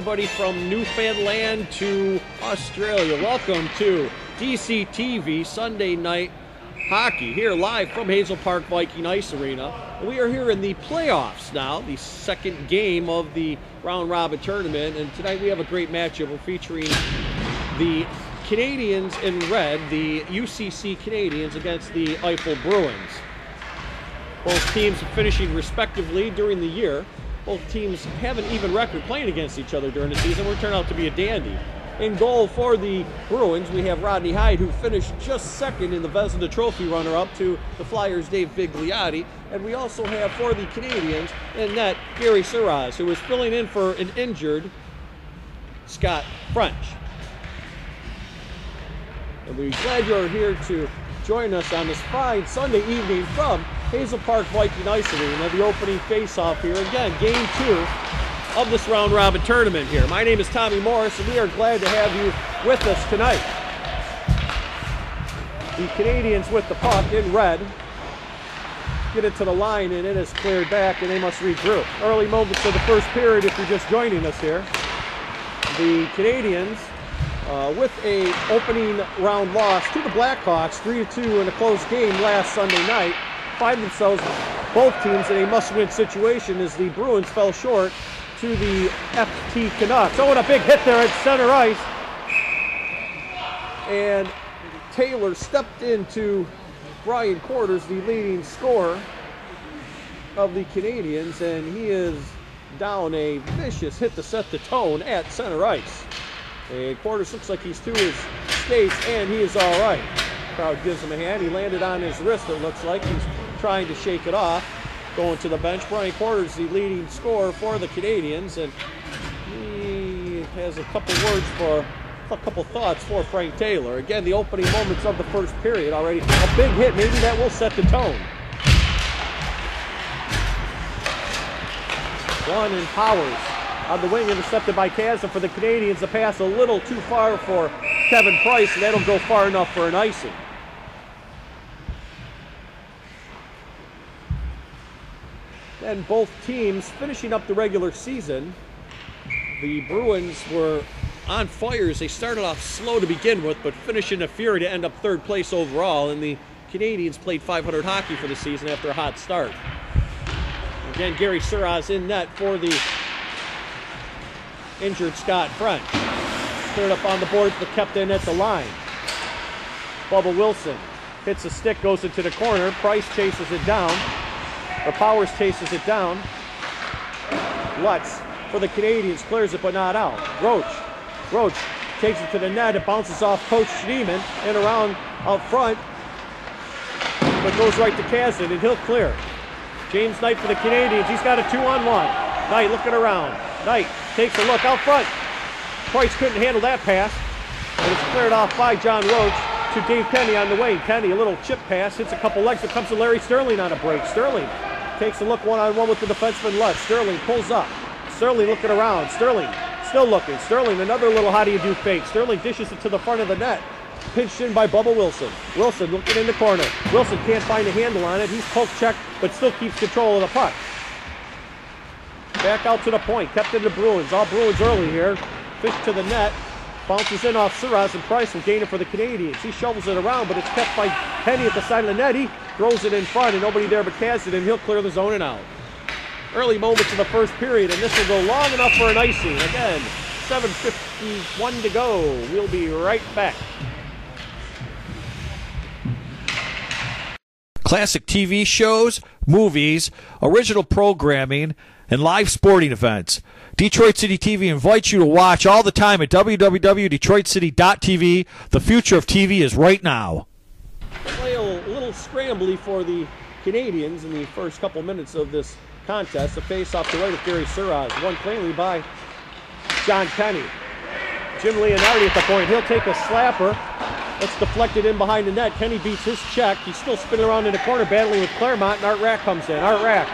everybody from Newfoundland to Australia. Welcome to DCTV Sunday Night Hockey, here live from Hazel Park Viking Ice Arena. We are here in the playoffs now, the second game of the round-robin tournament, and tonight we have a great matchup. We're featuring the Canadians in red, the UCC Canadians against the Eiffel Bruins. Both teams finishing respectively during the year. Both teams have an even record playing against each other during the season. Will turn out to be a dandy. In goal for the Bruins, we have Rodney Hyde, who finished just second in the Vezina Trophy runner-up to the Flyers' Dave Bigliotti. And we also have for the Canadians in net Gary Suraz, who is filling in for an injured Scott French. And we're glad you're here to join us on this fine Sunday evening from Hazel Park Viking Ice Arena, the opening face-off here. Again, game 2 of this round-robin tournament here. My name is Tommy Morris, and we are glad to have you with us tonight. The Canadians with the puck in red get it to the line, and it is cleared back, and they must regroup. Early moments of the first period, if you're just joining us here. The Canadians, with a opening round loss to the Blackhawks, 3-2 in a close game last Sunday night, find themselves, both teams, in a must-win situation as the Bruins fell short to the FT Canucks. Oh, and a big hit there at center ice. And Taylor stepped into Brian Quarters, the leading scorer of the Canadians, and he is down a vicious hit to set the tone at center ice. And Quarters looks like he's to his skates, and he is all right. Crowd gives him a hand. He landed on his wrist, it looks like. He's trying to shake it off. Going to the bench, Brian Quarters, the leading scorer for the Canadians, and he has a couple thoughts for Frank Taylor. Again, the opening moments of the first period already. A big hit, maybe that will set the tone. One and Powers on the wing, intercepted by Kazan for the Canadians. The pass a little too far for Kevin Price, and that'll go far enough for an icing. And both teams finishing up the regular season. The Bruins were on fire as they started off slow to begin with, but finished in a fury to end up third place overall. And the Canadians played .500 hockey for the season after a hot start. Again, Gary Suraz in net for the injured Scott French. Cleared up on the boards, but kept in at the line. Bubba Wilson hits a stick, goes into the corner. Price chases it down. Or Powers chases it down. Lutz for the Canadians clears it, but not out. Roach takes it to the net. It bounces off Coach Schneeman and around out front, but goes right to Kazan, and he'll clear. James Knight for the Canadians. He's got a 2-on-1. Knight looking around. Knight takes a look out front. Price couldn't handle that pass, and it's cleared off by John Roach to Dave Kenny on the wing. Kenny, a little chip pass, hits a couple legs. It comes to Larry Sterling on a break. Sterling takes a look one-on-one with the defenseman Lutz. Sterling pulls up. Sterling looking around. Sterling still looking. Sterling, another little how-do-you-do fake. Sterling dishes it to the front of the net. Pinched in by Bubba Wilson. Wilson looking in the corner. Wilson can't find a handle on it. He's poke checked, but still keeps control of the puck. Back out to the point. Kept in the Bruins. All Bruins early here. Fish to the net. Bounces in off Suraz, and Price will gain it for the Canadians. He shovels it around, but it's kept by Penny at the side of the net. He throws it in front, and nobody there but Kazan, and he'll clear the zone and out. Early moments of the first period, and this will go long enough for an icing. Again, 7:51 to go. We'll be right back. Classic TV shows, movies, original programming, and live sporting events. Detroit City TV invites you to watch all the time at www.detroitcity.tv. The future of TV is right now. Play a little scrambly for the Canadians in the first couple minutes of this contest. The face-off to right of Gary Suraz, won cleanly by John Kenny. Jim Leonardi at the point. He'll take a slapper. It's deflected in behind the net. Kenny beats his check. He's still spinning around in the corner, battling with Claremont, and Art Rack comes in. Art Rack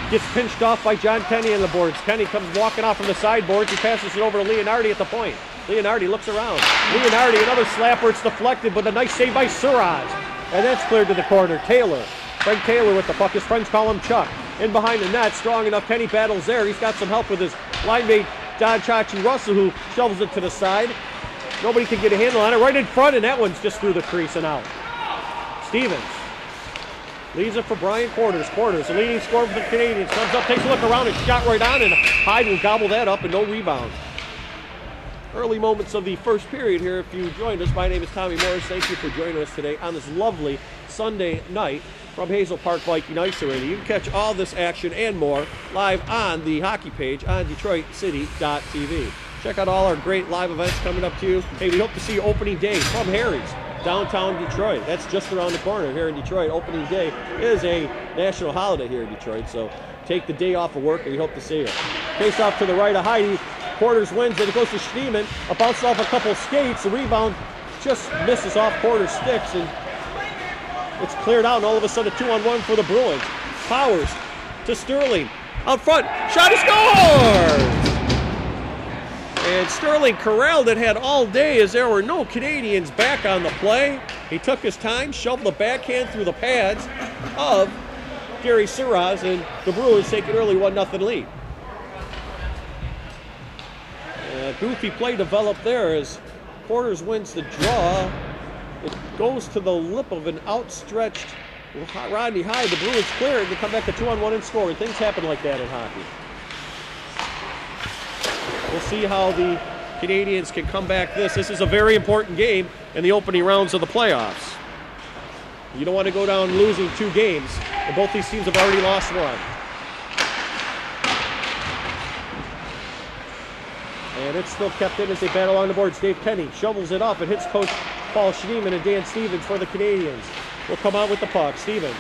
gets pinched off by John Kenny on the boards. Kenny comes walking off from the sideboards. He passes it over to Leonardi at the point. Leonardi looks around. Leonardi, another slapper. It's deflected, but a nice save by Suraz. And that's cleared to the corner. Taylor. Frank Taylor with the puck. His friends call him Chuck. In behind the net, strong enough. Kenny battles there. He's got some help with his line mate Don Chachi Russell, who shovels it to the side. Nobody can get a handle on it. Right in front, and that one's just through the crease and out. Stevens leaves it for Brian Quarters. Quarters, the leading scorer for the Canadians, comes up, takes a look around, and shot right on, and Hyde will gobble that up and no rebound. Early moments of the first period here. If you joined us, my name is Tommy Morris. Thank you for joining us today on this lovely Sunday night from Hazel Park Viking Ice Arena. You can catch all this action and more live on the hockey page on DetroitCity.tv. Check out all our great live events coming up to you. Hey, we hope to see you opening day from Harry's, downtown Detroit. That's just around the corner here in Detroit. Opening day is a national holiday here in Detroit, so take the day off of work and we hope to see you. Face off to the right of Heidi. Quarters wins, and it goes to Schneeman. A bounce off a couple skates. The rebound just misses off Quarters' sticks, and it's cleared out, and all of a sudden a 2-on-1 for the Bruins. Powers to Sterling. Out front. Shot, he scores! And Sterling corralled it, had all day as there were no Canadians back on the play. He took his time, shoved the backhand through the pads of Gary Siraz, and the Bruins take an early 1-0 lead. Goofy play developed there as Quarters wins the draw. It goes to the lip of an outstretched Rodney Hyde. The Bruins clear it and they come back to 2-on-1 and score. And things happen like that in hockey. We'll see how the Canadians can come back this. This is a very important game in the opening rounds of the playoffs. You don't want to go down losing 2 games, and both these teams have already lost 1. And it's still kept in as they battle on the boards. Dave Kenny shovels it up and hits Coach Paul Schneeman and Dan Stevens for the Canadians. Will come out with the puck. Stevens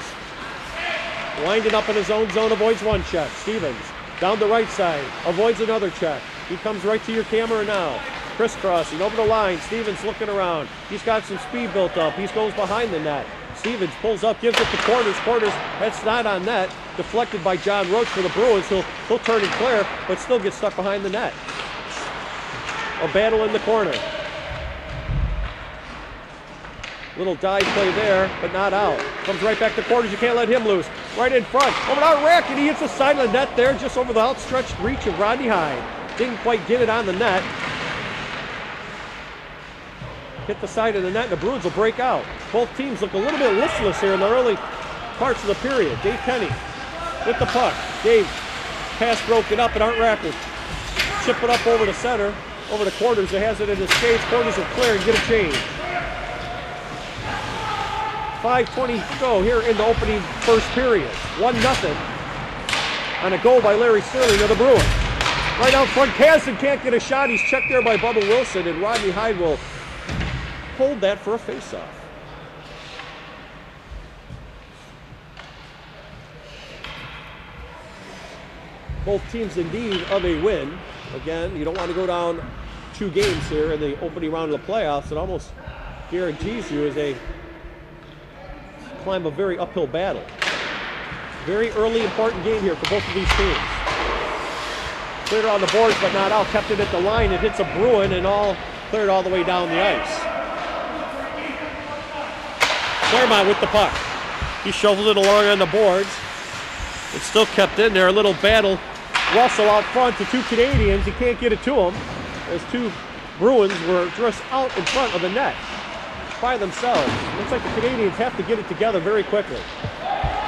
winding up in his own zone, avoids one check. Stevens down the right side, avoids another check. He comes right to your camera now. Crisscrossing over the line. Stevens looking around. He's got some speed built up. He goes behind the net. Stevens pulls up, gives it to Quarters. Quarters, that's not on net. Deflected by John Roach for the Bruins. He'll turn and clear, but still gets stuck behind the net. A battle in the corner. Little dive play there, but not out. Comes right back to Quarters. You can't let him loose. Right in front. Over to Rack, and he hits the side of the net there, just over the outstretched reach of Rodney Hyde. Didn't quite get it on the net. Hit the side of the net, and the Bruins will break out. Both teams look a little bit listless here in the early parts of the period. Dave Kenny with the puck. Dave, pass broken up, and Art Rack will chip it up over the center. Over to Quarters, that has it in his skates. Quarters will clear and get a change. 5:20 to go here in the opening first period. 1-0 on a goal by Larry Sterling of the Bruins. Right out front, Kasdan can't get a shot. He's checked there by Bubba Wilson, and Rodney Hyde will hold that for a faceoff. Both teams in need of a win. Again, you don't want to go down 2 games here in the opening round of the playoffs. It almost guarantees you as they climb a very uphill battle. Very early important game here for both of these teams. Cleared on the boards but not out. Kept it at the line. It hits a Bruin and all cleared all the way down the ice. Claremont with the puck. He shovels it along on the boards. It's still kept in there. A little battle. Russell out front to 2 Canadians. He can't get it to him as 2 Bruins were just out in front of the net by themselves. Looks like the Canadians have to get it together very quickly.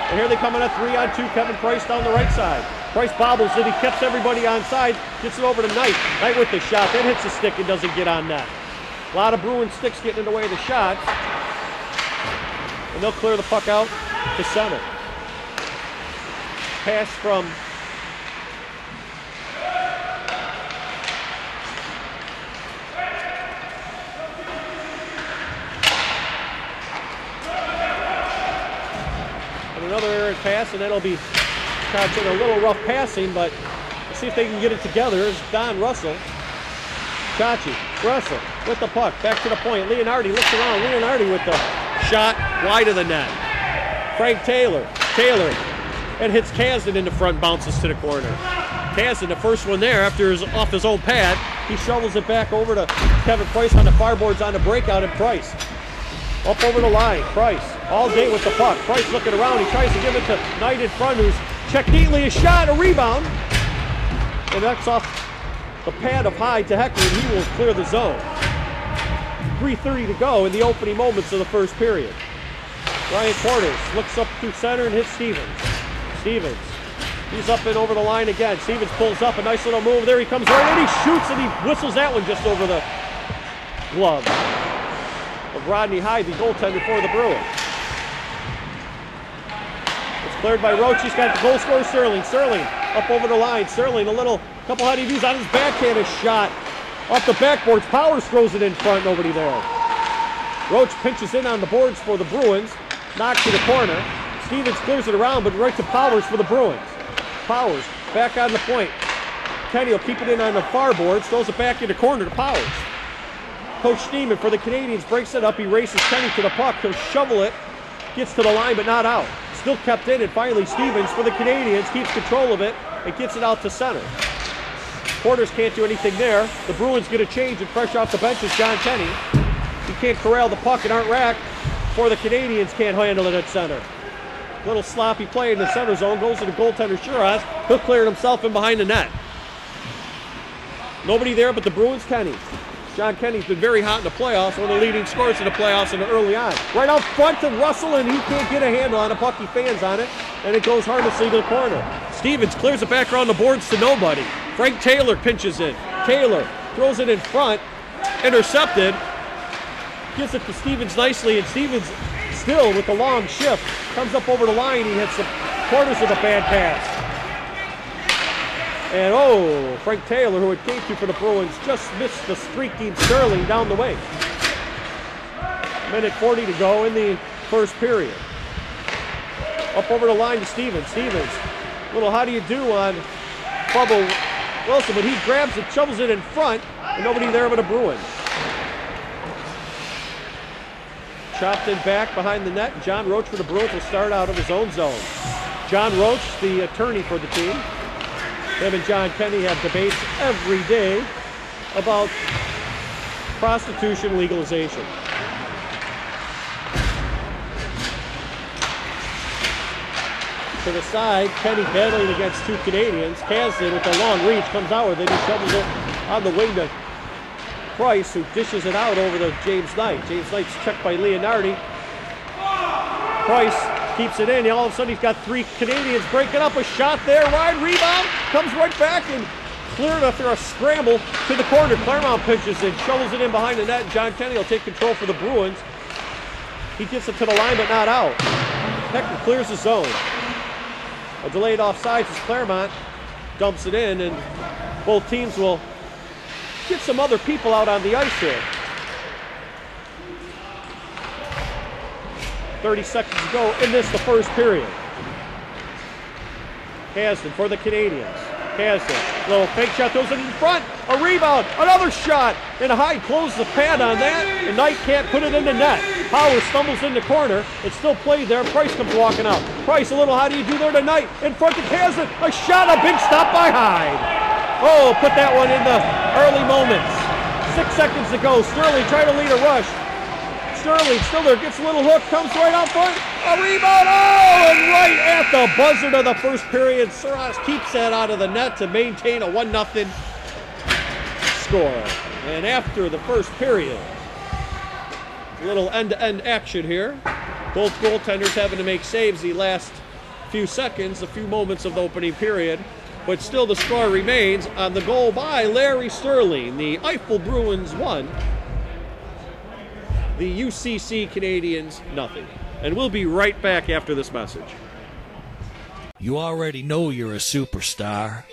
And here they come on a 3-on-2. Kevin Price down the right side. Price bobbles it. He keeps everybody on side. Gets it over to Knight. Knight with the shot. Then hits the stick and doesn't get on net. A lot of Bruin sticks getting in the way of the shot. And they'll clear the puck out to center. Pass from another errant pass, and that'll be catching a little rough passing, but let's see if they can get it together. Here's Don Russell. Chachi, Russell with the puck, back to the point. Leonardi looks around. Leonardi with the shot wide of the net. Frank Taylor and hits Kasdan in the front, bounces to the corner. Kasdan, the first one there after off his own pad. He shovels it back over to Kevin Price on the far boards on the breakout, and Price up over the line. Price all day with the puck. Price looking around. He tries to give it to Knight in front, who's checked neatly. A shot, a rebound. And that's off the pad of Hyde to Heckler, and he will clear the zone. 3:30 to go in the opening moments of the first period. Ryan Portis looks up through center and hits Stevens. Stevens, he's up and over the line again. Stevens pulls up, a nice little move. There he comes right in, he shoots, and he whistles that one just over the glove of Rodney Hyde, the goaltender for the Bruins. It's cleared by Roach. He's got the goal scorer, Sterling. Sterling up over the line. Sterling, couple heady views on his backhand, a shot off the backboards. Powers throws it in front, nobody there. Roach pinches in on the boards for the Bruins, knocks to the corner. Stevens clears it around, but right to Powers for the Bruins. Powers back on the point. Kenny will keep it in on the far boards, throws it back into corner to Powers. Coach Schneeman for the Canadians breaks it up. He races Kenny to the puck. He'll shovel it, gets to the line, but not out. Still kept in, and finally Stevens for the Canadians keeps control of it and gets it out to center. Porters can't do anything there. The Bruins get a change, and fresh off the bench is John Kenny. He can't corral the puck, and Art Rack for the Canadians can't handle it at center. Little sloppy play in the center zone, goes to the goaltender Shiraz. He'll clear it himself in behind the net. Nobody there but the Bruins' Kenny. John Kenny's been very hot in the playoffs, one of the leading scorers in the playoffs and early on. Right out front to Russell, and he can't get a handle on a puck. He fans on it, and it goes harmlessly to the corner. Stevens clears it back around the boards to nobody. Frank Taylor pinches in. Taylor throws it in front, intercepted, gives it to Stevens nicely, and Stevens still with the long shift comes up over the line. He hits the Porters with a bad pass. And Frank Taylor, who it came to for the Bruins, just missed the streaking Sterling down the wing. Minute 40 to go in the first period. Up over the line to Stevens. Stevens, little how do you do on Bubba Wilson, but he grabs it, shovels it in front, and nobody there but a Bruin. Chopped in back behind the net. John Roach for the Bruins will start out of his own zone. John Roach, the attorney for the team. Him and John Kenny have debates every day about prostitution legalization. To the side, Kenny battling against two Canadians. Kasdan with the long reach comes out with it. He shovels it on the wing to Price, who dishes it out over to James Knight. James Knight's checked by Leonardi. Price keeps it in. All of a sudden, he's got three Canadians breaking up. A shot there. Wide rebound. Comes right back and cleared after a scramble to the corner. Claremont pinches in, shovels it in behind the net. John Kenny will take control for the Bruins. He gets it to the line, but not out. Heckler clears the zone. A delayed offsides as Claremont dumps it in, and both teams will get some other people out on the ice here. 30 seconds to go in the first period. Kasdan for the Canadians. Kasdan, little fake shot, throws it in front. A rebound, another shot, and Hyde closes the pad on that, and Knight can't put it in the net. Powers stumbles in the corner. It's still played there. Price comes walking out. Price, a little how do you do there tonight? In front of Kasdan, a shot, a big stop by Hyde. Put that one in the early moments. 6 seconds to go. Sterling trying to lead a rush. Sterling still there, gets a little hook, comes right out front. A rebound, and right at the buzzer of the first period. Suras keeps that out of the net to maintain a 1-0 score. And after the first period, a little end-to-end action here. Both goaltenders having to make saves the last few seconds, a few moments of the opening period. But still the score remains on the goal by Larry Sterling. The Eiffel Bruins 1. The UCC Canadians, nothing. And we'll be right back after this message. You already know you're a superstar.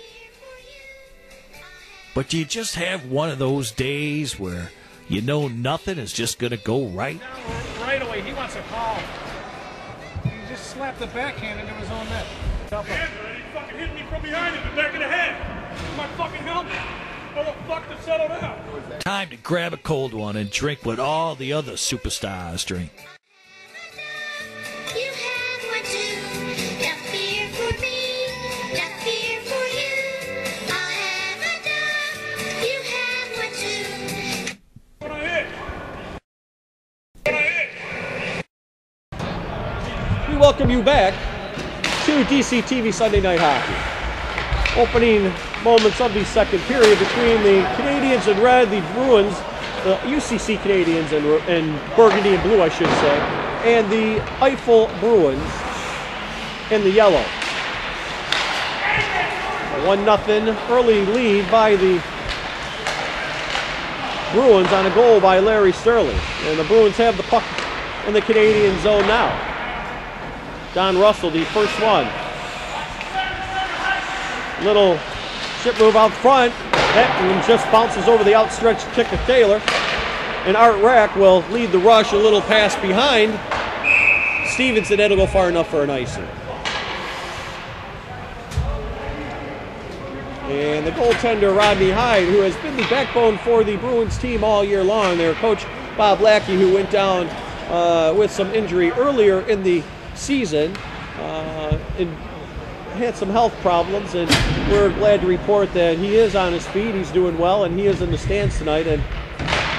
But do you just have one of those days where you know nothing is just going to go right? Right away, he wants a call. He just slapped the backhand into his own net. He fucking hit me from behind in the back of the head. My fucking helmet. What the fuck to settle down? Time to grab a cold one and drink what all the other superstars drink. You have one too. No fear for me, no fear for you. I'll have enough. You have one too. What I hit? We welcome you back to DCTV Sunday Night Hockey. Opening moments of the second period between the Canadians in red, the Bruins, the UCC Canadians in burgundy and blue, I should say, and the Eiffel Bruins in the yellow. A 1-0 early lead by the Bruins on a goal by Larry Sterling. And the Bruins have the puck in the Canadian zone now. Don Russell, the first one. Little chip move out front. That one just bounces over the outstretched kick of Taylor. And Art Rack will lead the rush. A little pass behind Stevens, and that'll go far enough for an icing. And the goaltender, Rodney Hyde, who has been the backbone for the Bruins team all year long. Their coach, Bob Lackey, who went down with some injury earlier in the season, and had some health problems, and we're glad to report that he is on his feet, he's doing well, and he is in the stands tonight and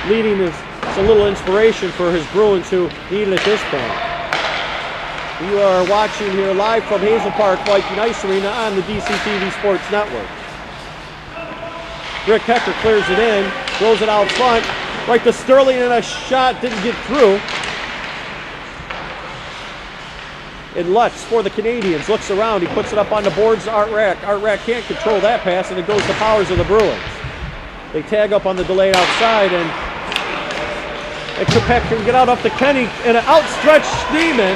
leading us a little inspiration for his Bruins who need it at this point. You are watching here live from Hazel Park Viking Ice Arena on the DCTV Sports Network. Rick Hecker clears it in, throws it out front, right to Sterling, and a shot didn't get through. And Lutz for the Canadians looks around. He puts it up on the boards to Art Rack. Art Rack can't control that pass, and it goes to Powers of the Bruins. They tag up on the delayed outside, and Kipek can get out up to Kenny, and an outstretched Schneeman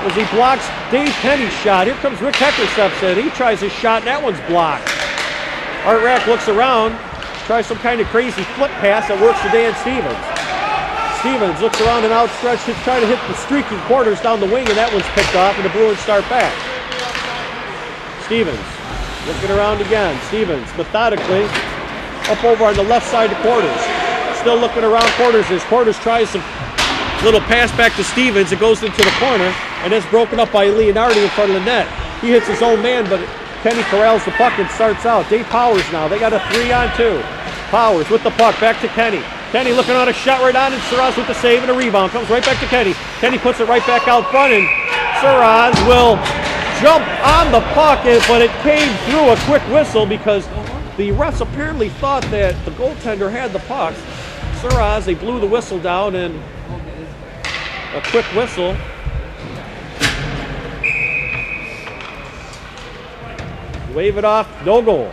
as he blocks Dave Kenny's shot. Here comes Rick Hecker, steps in. He tries his shot, and that one's blocked. Art Rack looks around, tries some kind of crazy flip pass that works to Dan Stevens. Stevens looks around and outstretched, trying to hit the streaking quarters down the wing, and that one's picked off, and the Bruins start back. Stevens looking around again. Stevens methodically up over on the left side of quarters. Still looking around quarters as Quarters tries some little pass back to Stevens. It goes into the corner, and it's broken up by Leonardi in front of the net. He hits his own man, but Kenny corrals the puck and starts out. Dave Powers now. They got a 3-on-2. Powers with the puck back to Kenny. Kenny looking on a shot right on, and Suraz with the save and a rebound. Comes right back to Kenny. Kenny puts it right back out front, and Suraz will jump on the puck, but it came through a quick whistle because the refs apparently thought that the goaltender had the puck. Suraz, they blew the whistle down, and a quick whistle. Wave it off, no goal.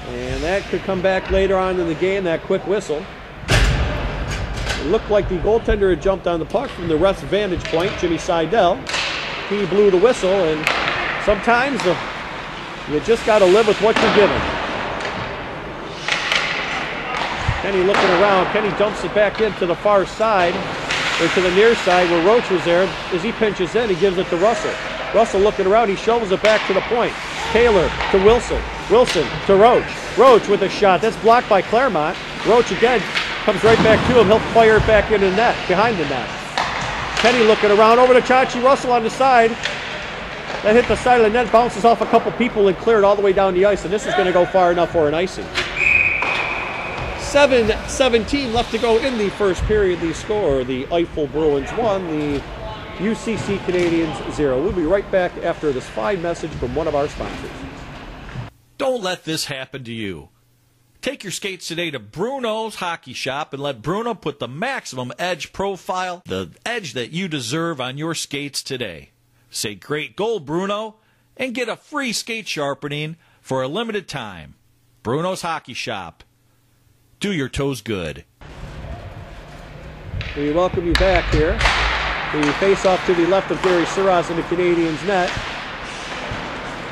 And that could come back later on in the game, that quick whistle. It looked like the goaltender had jumped on the puck from the ref's vantage point, Jimmy Seidel. He blew the whistle, and sometimes you just got to live with what you're given. Kenny looking around. Kenny dumps it back into the far side, or to the near side where Roach was there. As he pinches in, he gives it to Russell. Russell looking around, he shovels it back to the point. Taylor to Wilson. Wilson to Roach. Roach with a shot. That's blocked by Claremont. Roach again comes right back to him. He'll fire it back into the net, behind the net. Kenny looking around over to Chachi Russell on the side. That hit the side of the net, bounces off a couple people and cleared all the way down the ice. And this is going to go far enough for an icing. 7:17 left to go in the first period. The score, the Eiffel Bruins 1, the UCC Canadians 0. We'll be right back after this fine message from one of our sponsors. Don't let this happen to you. Take your skates today to Bruno's Hockey Shop and let Bruno put the maximum edge profile, the edge that you deserve on your skates today. Say great goal, Bruno, and get a free skate sharpening for a limited time. Bruno's Hockey Shop. Do your toes good. We welcome you back here. The face-off to the left of Gary Suraz in the Canadians' net.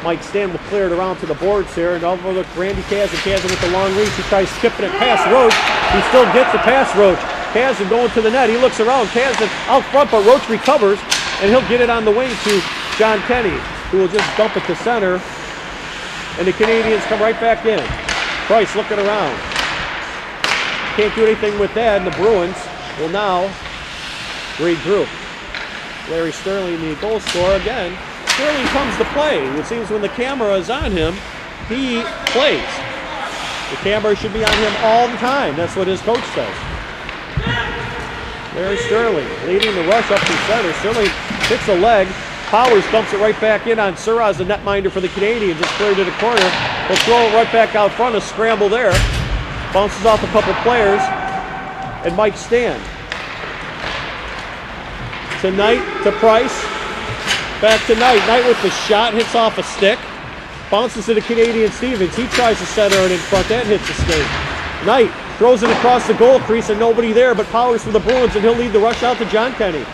Mike Stan will clear it around to the boards here, and over look Randy Kazan. Kazan with the long reach. He tries skipping it past Roach. He still gets it past Roach. Kazan going to the net. He looks around. Kazan out front, but Roach recovers, and he'll get it on the wing to John Kenny, who will just dump it to center. And the Canadians come right back in. Price looking around. Can't do anything with that, and the Bruins will now regroup. Larry Sterling, the goal scorer again. Sterling comes to play. It seems when the camera is on him, he plays. The camera should be on him all the time. That's what his coach says. Larry Sterling leading the rush up to center. Sterling hits a leg, Powers dumps it right back in on Suraz, the netminder for the Canadians. It's cleared to the corner. He'll throw it right back out front. A scramble there. Bounces off a couple players. And Mike Stand. To Knight, to Price. Back to Knight. Knight with the shot. Hits off a stick. Bounces to the Canadian Stevens. He tries to center it in front. That hits the skate. Knight throws it across the goal crease and nobody there, but Powers for the Bruins, and he'll lead the rush out to John Kenny.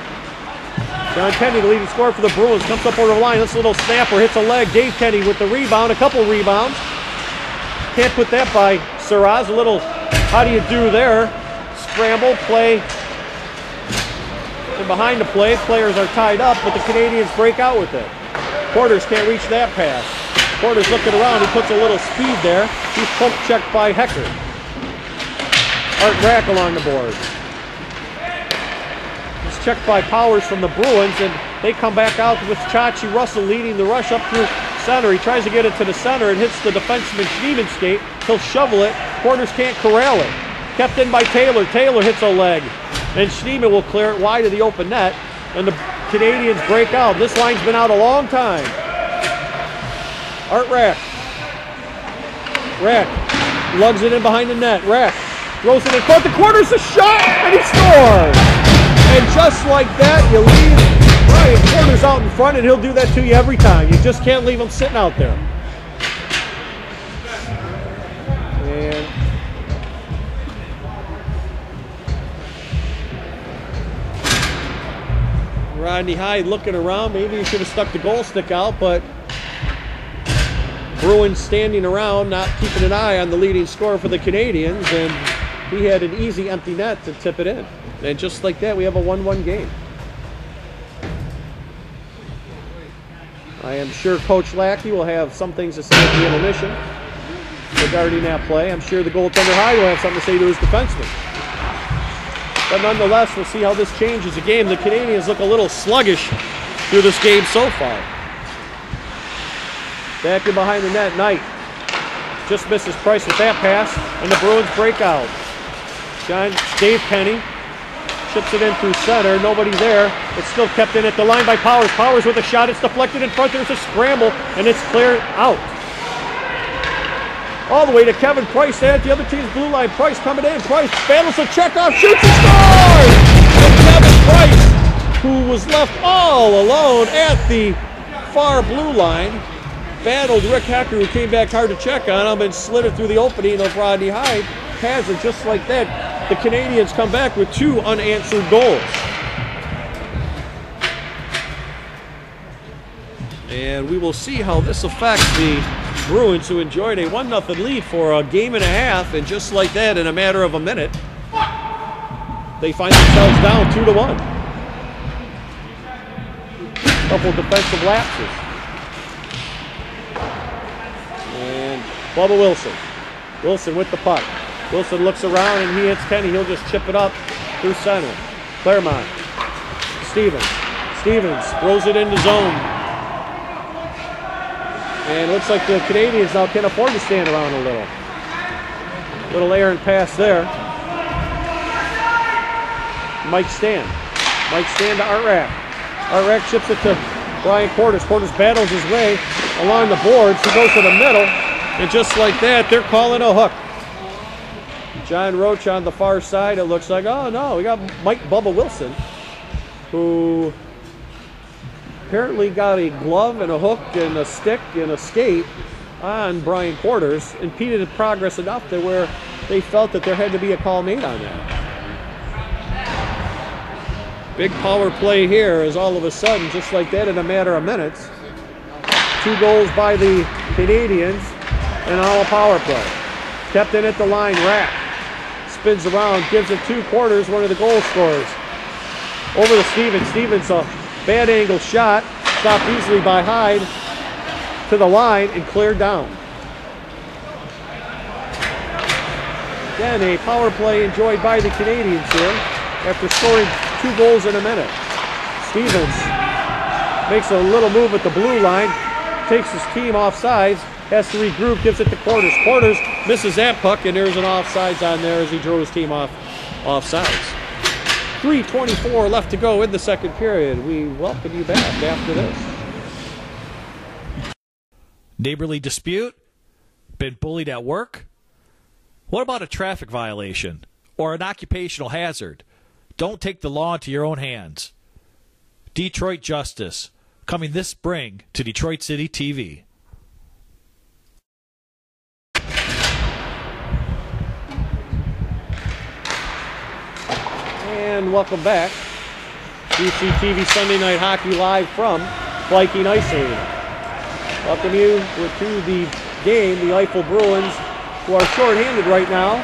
John Kenny, the leading scorer for the Bruins, comes up over the line. This little snapper hits a leg. Dave Kenny with the rebound, a couple rebounds. Can't put that by Suraz. A little, how do you do there? Scramble, play. And behind the play, players are tied up, but the Canadians break out with it. Quarters can't reach that pass. Quarters looking around, he puts a little speed there. He's poke checked by Hecker. Art Rack along the board. It's checked by Powers from the Bruins, and they come back out with Chachi Russell leading the rush up through center. He tries to get it to the center. It hits the defenseman Schneeman's skate. He'll shovel it. Quarters can't corral it. Kept in by Taylor. Taylor hits a leg. And Schneeman will clear it wide of the open net. And the Canadians break out. This line's been out a long time. Art Rack. Rack lugs it in behind the net. Rack throws it in front. The Quarters a shot, and he scores. And just like that, you leave Brian Quarters out in front, and he'll do that to you every time. You just can't leave him sitting out there. And Rodney Hyde looking around. Maybe he should have stuck the goal stick out, but Bruins standing around, not keeping an eye on the leading scorer for the Canadians, and he had an easy empty net to tip it in. And just like that, we have a 1-1 game. I am sure Coach Lackey will have some things to say at the intermission regarding that play. I'm sure the goaltender Hyde will have something to say to his defenseman. But nonetheless, we'll see how this changes the game. The Canadians look a little sluggish through this game so far. Back in behind the net, Knight just misses Price with that pass, and the Bruins break out. Dave Kenny chips it in through center, nobody there. It's still kept in at the line by Powers. Powers with a shot, it's deflected in front, there's a scramble, and it's cleared out. All the way to Kevin Price at the other team's blue line. Price coming in, Price battles the checkoff, shoots and scores! And Kevin Price, who was left all alone at the far blue line, battled Rick Hecker, who came back hard to check on him and slid it through the opening of Rodney Hyde. Has it just like that. The Canadians come back with 2 unanswered goals. And we will see how this affects the Bruins, who enjoyed a 1-0 lead for a game and a half, and just like that, in a matter of a minute, they find themselves down 2-1. Couple defensive lapses. And Bubba Wilson. Wilson with the puck. Wilson looks around and he hits Kenny. He'll just chip it up through center. Claremont. Stevens. Stevens throws it into zone. And it looks like the Canadians now can afford to stand around a little. Little errant pass there. Mike Stan. Mike Stan to Art Rack. Art Rack chips it to Brian Quarters. Quarters battles his way along the boards. He goes to the middle. And just like that, they're calling a hook. John Roach on the far side. It looks like, oh no, we got Mike Bubba Wilson, who apparently got a glove and a hook and a stick and a skate on Brian Quarters, impeded the progress enough to where they felt that there had to be a call made on that. Big power play here is all of a sudden, just like that, in a matter of minutes. 2 goals by the Canadians and all power play. Kept in at the line, Rack. Spins around, gives it 2 Quarters, one of the goal scorers. Over to Stevens. Stevens, a bad angle shot, stopped easily by Hyde to the line and cleared down. Again, a power play enjoyed by the Canadians here after scoring 2 goals in a minute. Stevens makes a little move at the blue line, takes his team off sides, has to regroup, gives it to Quarters. Quarters misses that puck, and there's an offsides on there as he drew his team offsides. 3:24 left to go in the second period. We welcome you back after this. Neighborly dispute? Been bullied at work? What about a traffic violation or an occupational hazard? Don't take the law into your own hands. Detroit Justice, coming this spring to Detroit City TV. And welcome back. DCTV Sunday Night Hockey live from Viking Ice Arena. Welcome you to the game, the Eiffel Bruins, who are shorthanded right now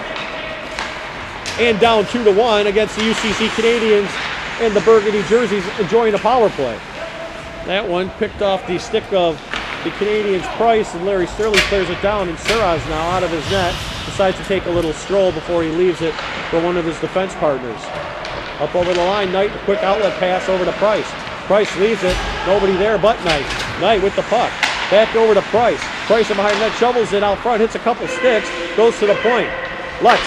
and down 2-1 against the UCC Canadians and the Burgundy jerseys enjoying a power play. That one picked off the stick of the Canadians' Price, and Larry Sterling clears it down, and Suraz now out of his net decides to take a little stroll before he leaves it for one of his defense partners. Up over the line, Knight, a quick outlet pass over to Price. Price leaves it, nobody there but Knight. Knight with the puck, back over to Price. Price in behind net, shovels it out front, hits a couple sticks, goes to the point. Lutz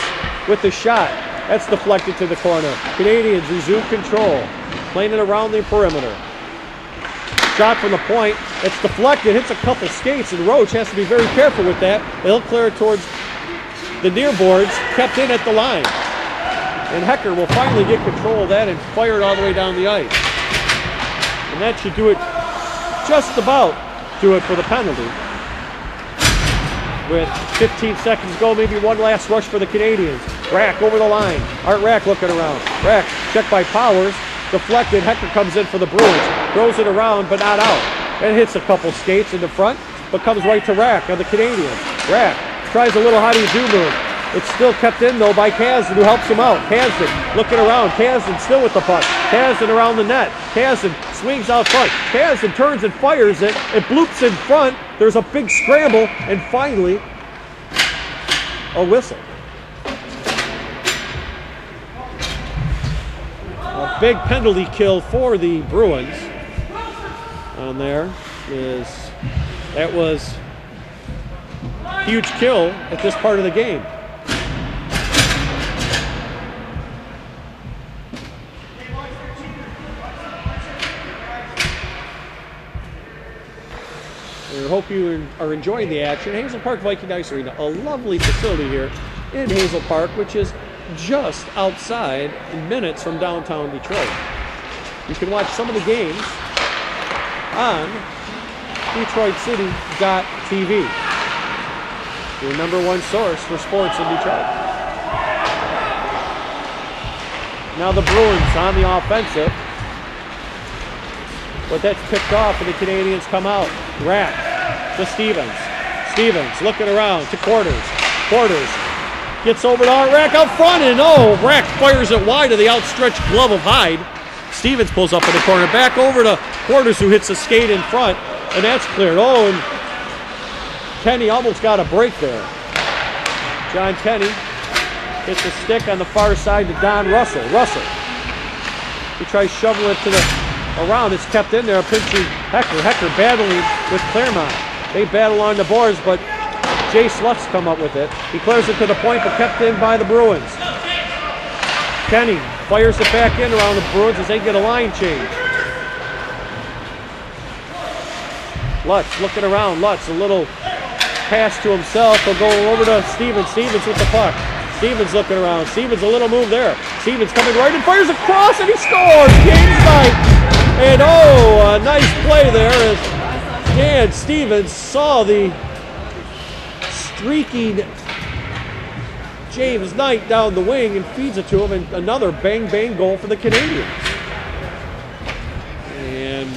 with the shot, that's deflected to the corner. Canadians resume control, playing it around the perimeter. Shot from the point, it's deflected, hits a couple skates, and Roach has to be very careful with that. He'll clear it towards the near boards, kept in at the line. And Hecker will finally get control of that and fire it all the way down the ice. And that should do it, just about do it for the penalty. With 15 seconds to go, maybe one last rush for the Canadians. Rack over the line. Art Rack looking around. Rack checked by Powers. Deflected. Hecker comes in for the Bruins. Throws it around, but not out. And hits a couple skates in the front, but comes right to Rack on the Canadians. Rack tries a little how-do-you-do move. It's still kept in, though, by Kasdan, who helps him out. Kasdan looking around. Kasdan still with the puck. Kasdan around the net. Kasdan swings out front. Kasdan turns and fires it. It bloops in front. There's a big scramble, and finally, a whistle. A big penalty kill for the Bruins. On there is, that was a huge kill at this part of the game. I hope you are enjoying the action. Hazel Park Viking Ice Arena, a lovely facility here in Hazel Park, which is just outside minutes from downtown Detroit. You can watch some of the games on DetroitCity.tv, your #1 source for sports in Detroit. Now the Bruins on the offensive, but that's picked off and the Canadians come out. Rack to Stevens. Stevens looking around to Quarters. Quarters gets over to Art Rack out front, and Rack fires it wide to the outstretched glove of Hyde. Stevens pulls up in the corner, back over to Quarters, who hits a skate in front, and that's cleared. And Kenny almost got a break there. John Kenny hits a stick on the far side to Don Russell. Russell, he tries shoveling it to the around. It's kept in there, pinching Hecker. Hecker battling with Claremont. They battle on the boards, but Jay Slutz come up with it. He clears it to the point, but kept in by the Bruins. Kenny fires it back in around the Bruins as they get a line change. Lutz looking around. Lutz, a little pass to himself. He'll go over to Stevens. Stevens with the puck. Stevens looking around. Stevens, a little move there. Stevens coming right and fires across, and he scores! James Knight. And a nice play there as Dan Stevens saw the streaking James Knight down the wing and feeds it to him, and another bang-bang goal for the Canadians. And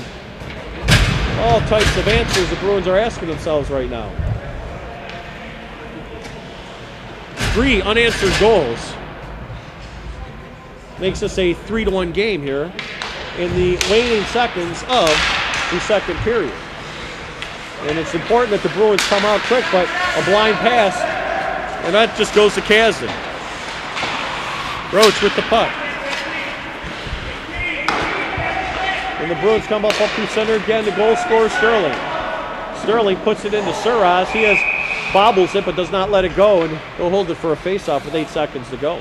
all types of answers the Bruins are asking themselves right now. 3 unanswered goals. Makes this a 3-1 game here in the waning seconds of the second period. And it's important that the Bruins come out quick, but a blind pass, and that just goes to Kasdan. Roach with the puck. And the Bruins come up through center again. The goal scorer, Sterling. Sterling puts it into Suraz. He bobbles it, but does not let it go, and he'll hold it for a face-off with 8 seconds to go.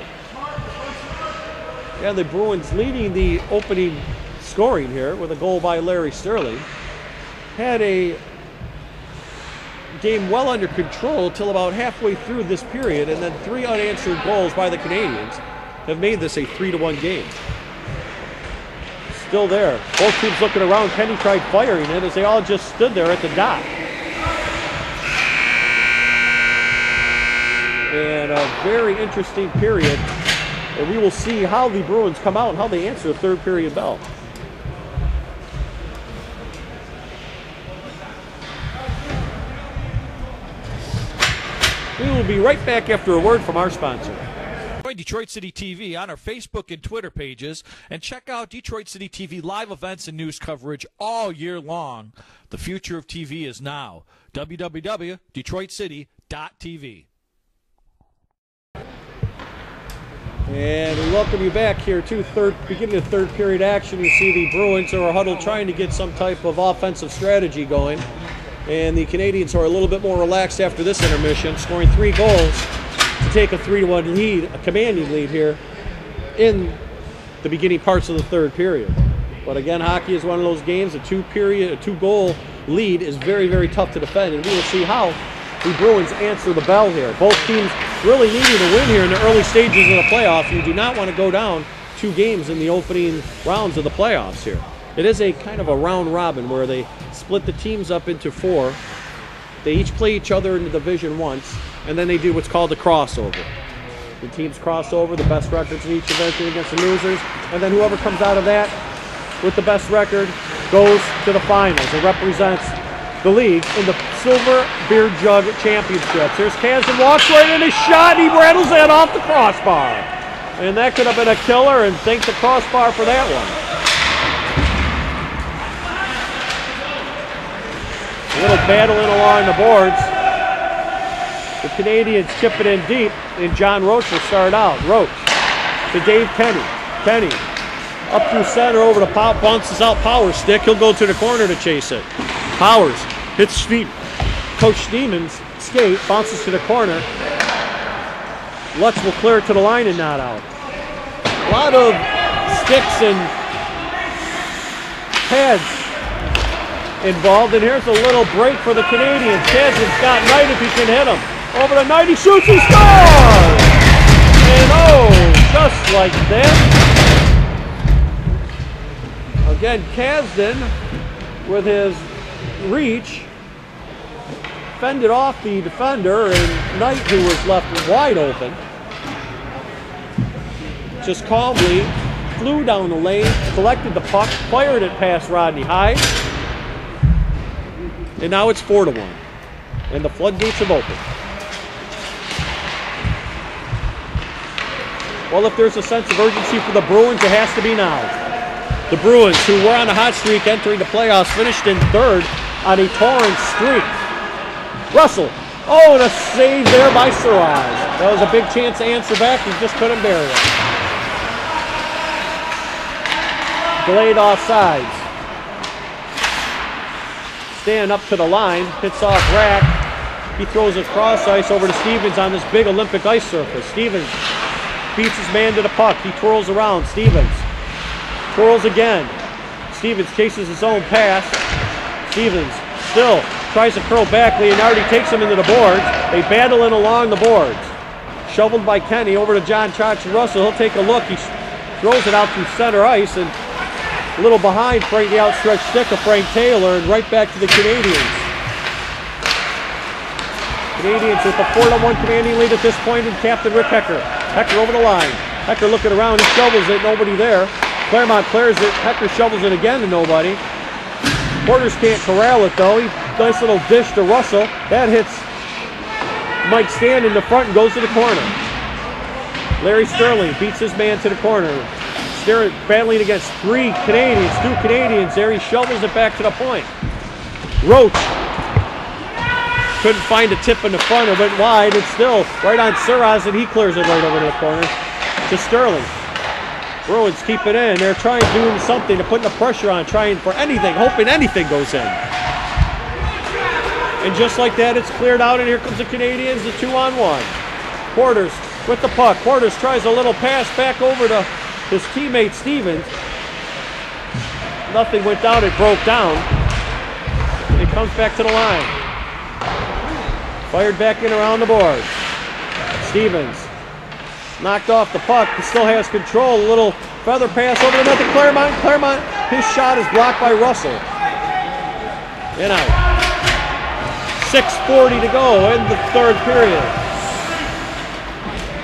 Yeah, the Bruins leading the opening scoring here with a goal by Larry Sterling. Had a game well under control till about halfway through this period, and then 3 unanswered goals by the Canadians have made this a 3-1 game. Still there. Both teams looking around. Kenny tried firing it as they all just stood there at the dot. And a very interesting period. And we will see how the Bruins come out and how they answer the third period bell. We will be right back after a word from our sponsor. Join Detroit City TV on our Facebook and Twitter pages and check out Detroit City TV live events and news coverage all year long. The future of TV is now. www.detroitcity.tv. And we welcome you back here to beginning of third period action. You see the Bruins are huddled trying to get some type of offensive strategy going. And the Canadians are a little bit more relaxed after this intermission, scoring 3 goals to take a 3-1 lead, a commanding lead here in the beginning parts of the third period. But again, hockey is one of those games. A 2-goal lead is very, very tough to defend, and we will see how the Bruins answer the bell here. Both teams really needing to win here in the early stages of the playoffs. You do not want to go down 2 games in the opening rounds of the playoffs here. It is a kind of a round robin where they split the teams up into 4. They each play each other in the division once, and then they do what's called the crossover. The teams cross over, the best records in each event against the losers, and then whoever comes out of that with the best record goes to the finals. It represents the league in the Silver Beer Jug Championships. Here's Kazan, walks right in his shot, and he rattles that off the crossbar. And that could have been a killer, and thank the crossbar for that one. A little battling along the boards. The Canadians chip it in deep, and John Roach will start out. Roach to Dave Kenny. Kenny up through center over to Pop, bounces out Power stick. He'll go to the corner to chase it. Powers hits Coach Steeman's skate, bounces to the corner. Lutz will clear it to the line and not out. A lot of sticks and pads involved, and here's a little break for the Canadians. Kazan's got Knight if he can hit him. Over to Knight, he shoots, he scores! And oh, just like that. Again, Kazan with his reach fended off the defender, and Knight, who was left wide open, just calmly flew down the lane, collected the puck, fired it past Rodney Hyde, and now it's 4-1, and the floodgates have opened. Well, if there's a sense of urgency for the Bruins, it has to be now. The Bruins, who were on a hot streak entering the playoffs, finished in 3rd on a torrent streak. Russell, oh, and a save there by Suarez. That was a big chance to answer back, he just couldn't bury it. Delayed offsides. Stand up to the line, hits off Rack. He throws it cross ice over to Stevens on this big Olympic ice surface. Stevens beats his man to the puck. He twirls around. Stevens twirls again. Stevens chases his own pass. Stevens still tries to curl back. Leonardi takes him into the boards. They battle in along the boards. Shoveled by Kenny over to John Chachi Russell. He'll take a look. He throws it out through center ice, and a little behind Frank, the outstretched stick of Frank Taylor, and right back to the Canadians. Canadians with a 4-1 commanding lead at this point, and Captain Rick Hecker. Hecker over the line. Hecker looking around, he shovels it, nobody there. Claremont clears it, Hecker shovels it again to nobody. Porters can't corral it though. Nice little dish to Russell. That hits Mike Stan in the front and goes to the corner. Larry Sterling beats his man to the corner. Sterling battling against 3 Canadians, 2 Canadians there. He shovels it back to the point. Roach couldn't find a tip in the front. It went wide. It's still right on Suarez, and he clears it right over to the corner to Sterling. Bruins keep it in. They're trying doing something. They're putting the pressure on, trying for anything, hoping anything goes in. And just like that, it's cleared out, and here comes the Canadians, the 2-on-1. Porters with the puck. Porters tries a little pass back over to his teammate Stevens. Nothing went down. It broke down. And it comes back to the line. Fired back in around the board. Stevens knocked off the puck. He still has control. A little feather pass over the net to Claremont. Claremont, his shot is blocked by Russell. In out. 6:40 to go in the third period.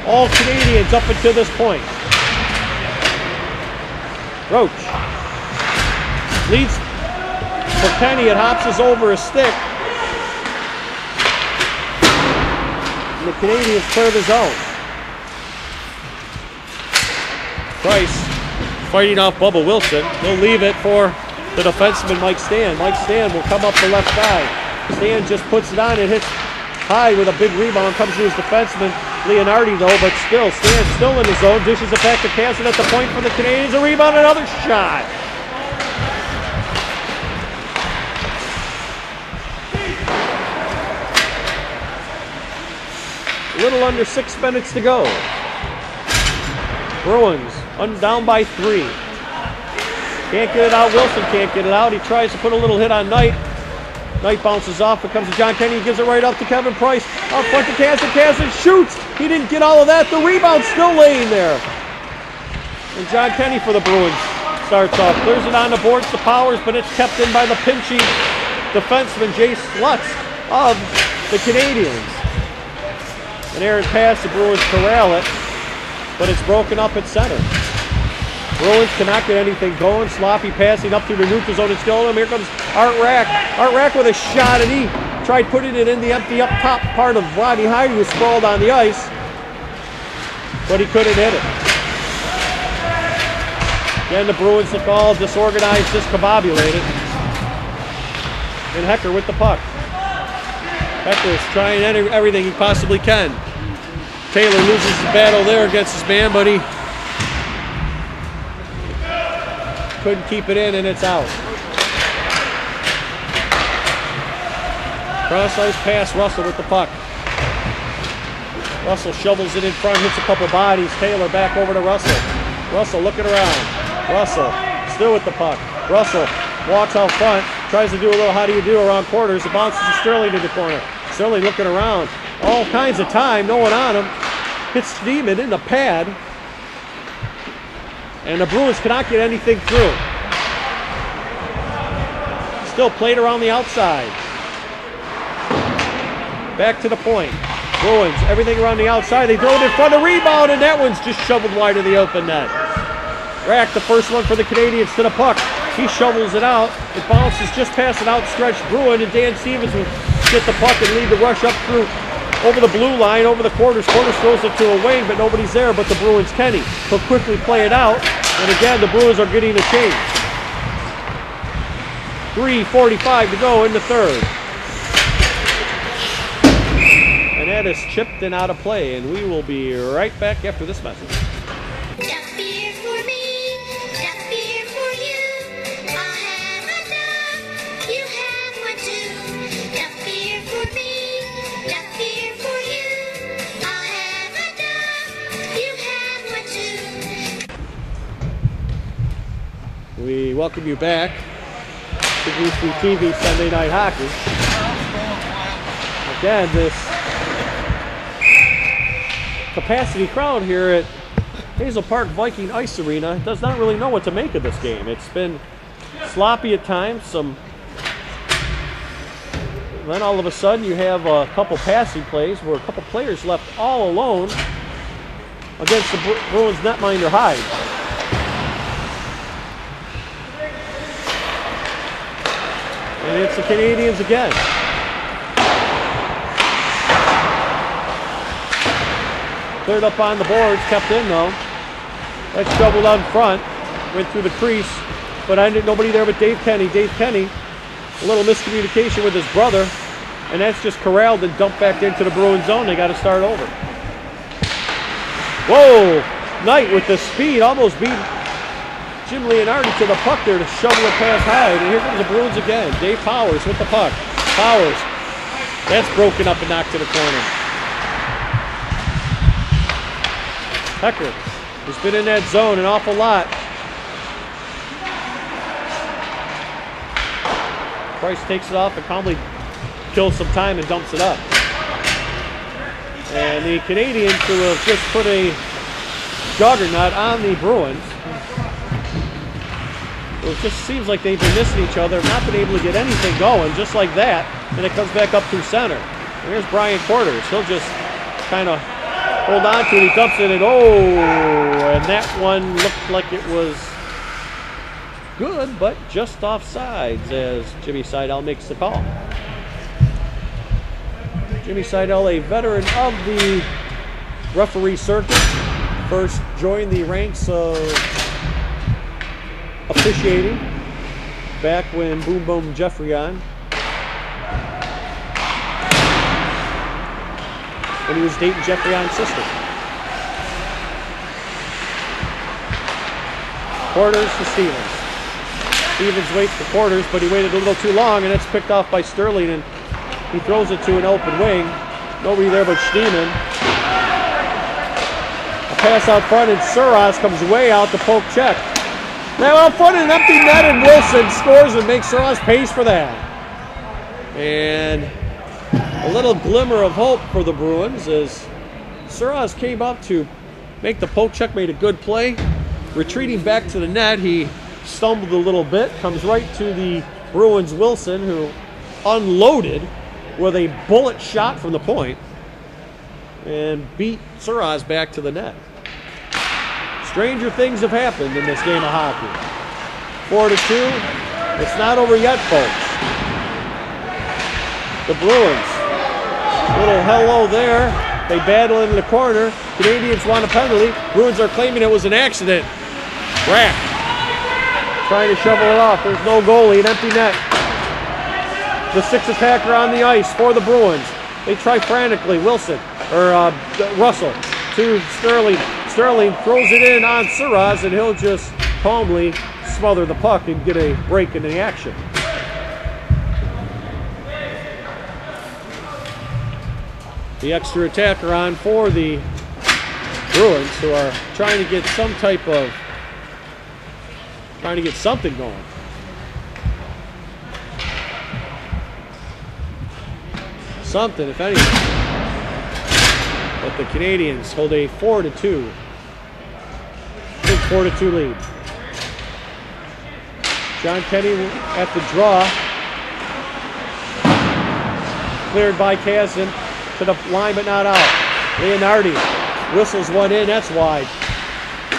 All Canadians up until this point. Roach leads for Kenny. It hops is over a stick. And the Canadians clear the zone. Price fighting off Bubba Wilson. He'll leave it for the defenseman Mike Stan. Mike Stan will come up the left side. Stan just puts it on and hits high with a big rebound. Comes to his defenseman Leonardi though, but still, Stan's still in the zone. Dishes it back to Cassidy at the point for the Canadians. A rebound, another shot. A little under 6 minutes to go. Bruins down by 3. Can't get it out. Wilson can't get it out. He tries to put a little hit on Knight. Knight bounces off. It comes to John Kenny. He gives it right up to Kevin Price. Up front to Cassidy. Cassidy shoots. He didn't get all of that. The rebound still laying there. And John Kenny for the Bruins starts off. Clears it on the boards to Powers, but it's kept in by the pinchy defenseman Jay Slutz of the Canadians. An errant pass. The Bruins corral it, but it's broken up at center. Bruins cannot get anything going. Sloppy passing up through the neutral zone. It's still him. Here comes Art Rack. Art Rack with a shot, and he tried putting it in the empty up top part of Rodney Hyde, who was sprawled on the ice, but he couldn't hit it. Again, the Bruins look all disorganized, discombobulated. And Hecker with the puck. Hecker's trying everything he possibly can. Taylor loses the battle there against his man, but he couldn't keep it in, and it's out. Cross-ice pass, Russell with the puck. Russell shovels it in front, hits a couple bodies. Taylor back over to Russell. Russell looking around. Russell still with the puck. Russell walks out front, tries to do a little how do you do around quarters. It bounces to Sterling to the corner. Sterling looking around. All kinds of time, no one on him. Hits Steeman in the pad. And the Bruins cannot get anything through. Still played around the outside. Back to the point. Bruins, everything around the outside. They throw it in front of the rebound, and that one's just shoveled wide of the open net. Rack, the first one for the Canadians to the puck. He shovels it out. It bounces just past an outstretched Bruin, and Dan Stevens will get the puck and lead the rush up through over the blue line, over the quarters. Quarters throws it to a wing, but nobody's there but the Bruins' Kenny. He'll quickly play it out, and again, the Bruins are getting a change. 3:45 to go in the third. And that is chipped and out of play, and we will be right back after this message. Just beer for me, just beer for you. I'll have enough, you have one too. Just beer for me, just beer for you. I'll have enough, you have one too. We welcome you back to DCTV Sunday Night Hockey. Again, this capacity crowd here at Hazel Park Viking Ice Arena does not really know what to make of this game. It's been sloppy at times. Then all of a sudden you have a couple passing plays where a couple players left all alone against the Bruins netminder Hyde. And it's the Canadians again. Cleared up on the boards, kept in though. That's doubled out front, went through the crease, but nobody there but Dave Kenny. Dave Kenny, a little miscommunication with his brother, and that's just corralled and dumped back into the Bruin zone. They got to start over. Whoa! Knight with the speed almost beat Jim Leonardi to the puck there to shovel it past Hyde. And here comes the Bruins again. Dave Powers with the puck. Powers. That's broken up and knocked to the corner. Hecker has been in that zone an awful lot. Price takes it off and calmly kills some time and dumps it up. And the Canadians, who have just put a juggernaut on the Bruins, it just seems like they've been missing each other, not been able to get anything going, just like that, and it comes back up through center. And here's Brian Quarters. He'll just kind of hold on to it. He dumps it, and and that one looked like it was good, but just offsides as Jimmy Seidel makes the call. Jimmy Seidel, a veteran of the referee circuit, first joined the ranks of officiating back when Boom Boom Jeffrey when he was dating Jeffrey's sister. Quarters to Stevens. Stevens waits for Quarters, but he waited a little too long, and it's picked off by Sterling, and he throws it to an open wing. Nobody there but Steeman. A pass out front, and Suras comes way out to poke check. Now out front, an empty net, and Wilson scores and makes Suras pays for that. And a little glimmer of hope for the Bruins as Suras came up to make the poke check, made a good play. Retreating back to the net, he stumbled a little bit, comes right to the Bruins' Wilson, who unloaded with a bullet shot from the point and beat Suras back to the net. Stranger things have happened in this game of hockey. 4-2. It's not over yet, folks. The Bruins, little hello there. They battle in the corner. Canadians want a penalty. Bruins are claiming it was an accident. Rack trying to shovel it off. There's no goalie, an empty net. The sixth attacker on the ice for the Bruins. They try frantically. Wilson, or Russell, to Sterling. Sterling throws it in on Suras, and he'll just calmly smother the puck and get a break in the action. The extra attacker on for the Bruins, who are trying to get some type of, trying to get something going. Something, if anything. But the Canadians hold a 4-2. Big 4-2 lead. John Kenny at the draw. Cleared by Kazan to the line, but not out. Leonardi whistles one in. That's wide.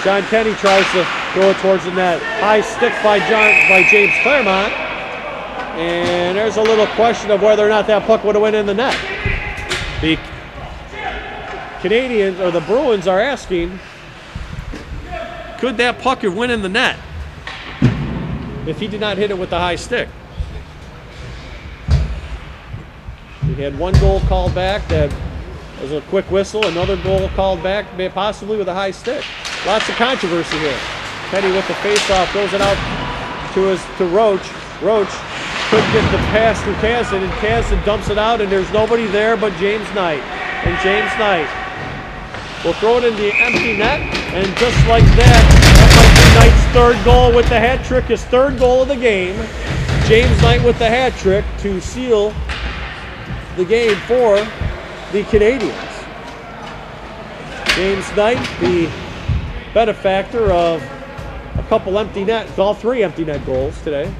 John Kenny tries to throw it towards the net. High stick by James Claremont. And there's a little question of whether or not that puck would have went in the net. The Canadians, or the Bruins, are asking, could that puck have went in the net if he did not hit it with the high stick? We had one goal called back that was a quick whistle, another goal called back, possibly with a high stick. Lots of controversy here. Petty with the faceoff throws it out to Roach. Roach couldn't get the pass through Kazan, and Kazan dumps it out, and there's nobody there but James Knight. And James Knight will throw it in the empty net, and just like that might be Knight's third goal with the hat trick, his third goal of the game. James Knight with the hat trick to seal the game for the Canadians. James Knight, the benefactor of a couple empty net, all three empty net goals today.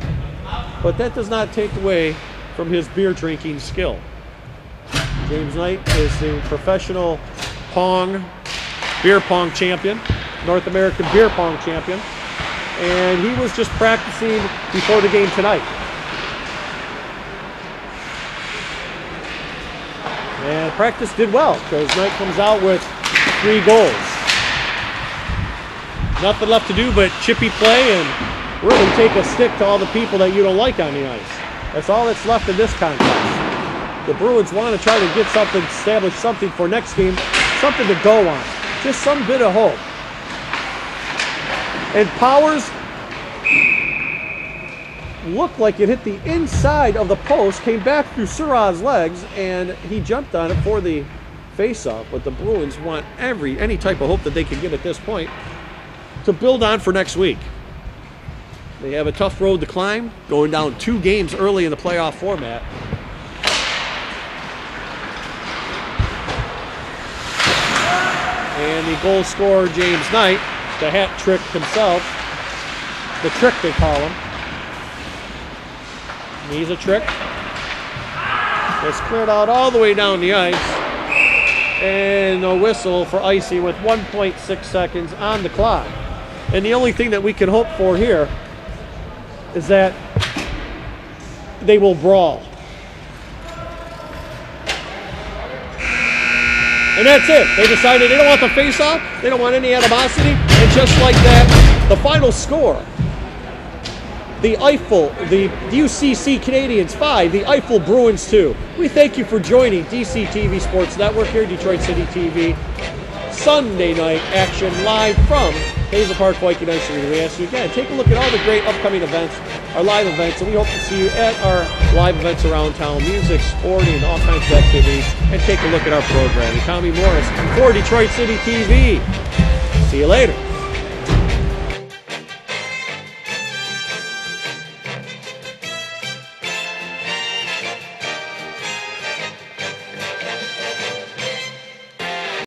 But that does not take away from his beer drinking skill. James Knight is the professional beer pong champion, North American beer pong champion, and he was just practicing before the game tonight. And practice did well, because Knight comes out with 3 goals. Nothing left to do but chippy play and really take a stick to all the people that you don't like on the ice. That's all that's left in this contest. The Bruins want to try to get something, establish something for next game, something to go on. Just some bit of hope. And Powers looked like it hit the inside of the post, came back through Suras' legs, and he jumped on it for the face-off. But the Bruins want any type of hope that they can get at this point to build on for next week. They have a tough road to climb, going down 2 games early in the playoff format. And the goal scorer, James Knight, the hat trick himself. The trick, they call him. He's a trick. It's cleared out all the way down the ice. And a whistle for Icy with 1.6 seconds on the clock. And the only thing that we can hope for here is that they will brawl. And that's it. They decided they don't want the face-off. They don't want any animosity. And just like that, the final score. The Eiffel, the UCC Canadians 5, the Eiffel Bruins 2. We thank you for joining DCTV Sports Network here, Detroit City TV. Sunday night action live from Hazel Park Viking Ice Arena. We ask you again, take a look at all the great upcoming events, our live events, and we hope to see you at our live events around town, music, sporting, all kinds of activities, and take a look at our programming. Tommy Morris for Detroit City TV. See you later.